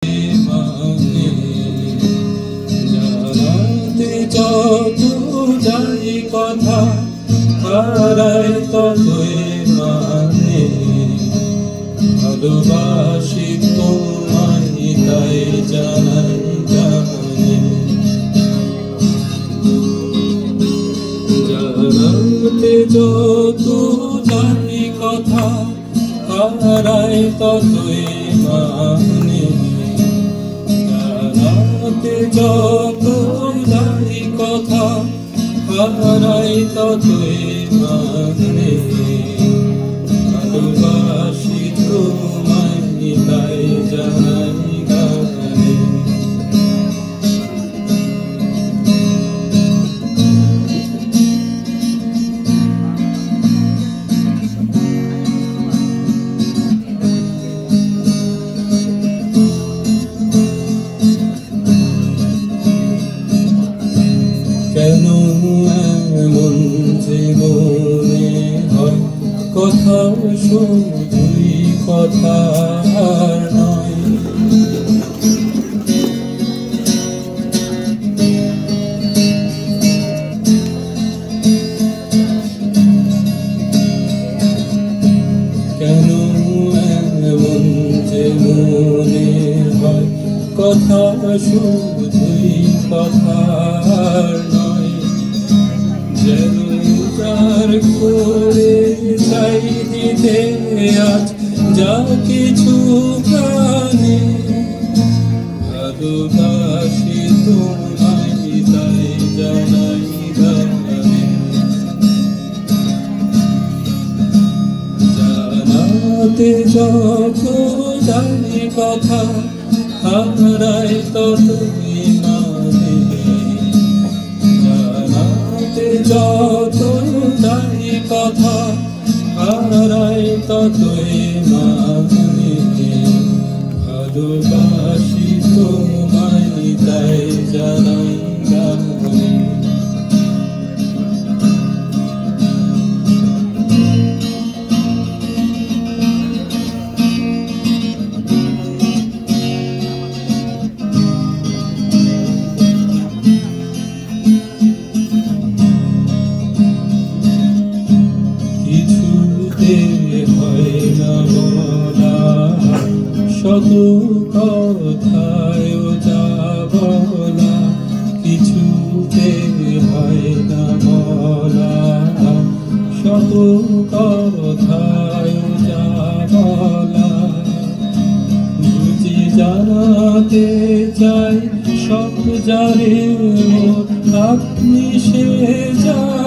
মানে জানাতে যত যাই কথা হারাই ততই মানে ভালোবাসি তোমায় তাই জানাই জানি জানাতে যত যাই কথা হারাই ততই মানে জানাতে যত যাই কথা হারাই ততই মানে ভালোবাসি তোমায় তাই জানাই গানে কেন এমন যে মনে হয় কথা শুধুই কথা আর নয় কেন এমন যে মনে হয় কথা শুধুই কথা আর নয় যেন তার করে চাই দিতে আজ যা কিছু প্রাণে ভালোবাসি তোমায় তাই জানাই গানে জানাতে যত জানি কথা হারাই ততই মানে জানাতে যত যাই কথা হারাই ততই মানে ভালোবাসি তোমায় তাই জানাই গানে কিছুতে হয় না বলা শত কথায় যা বলা কিছুতে হয় না বলা শত কথায় যা বলা বুঝি জানাতে চাই সব জানে আপনি সে যা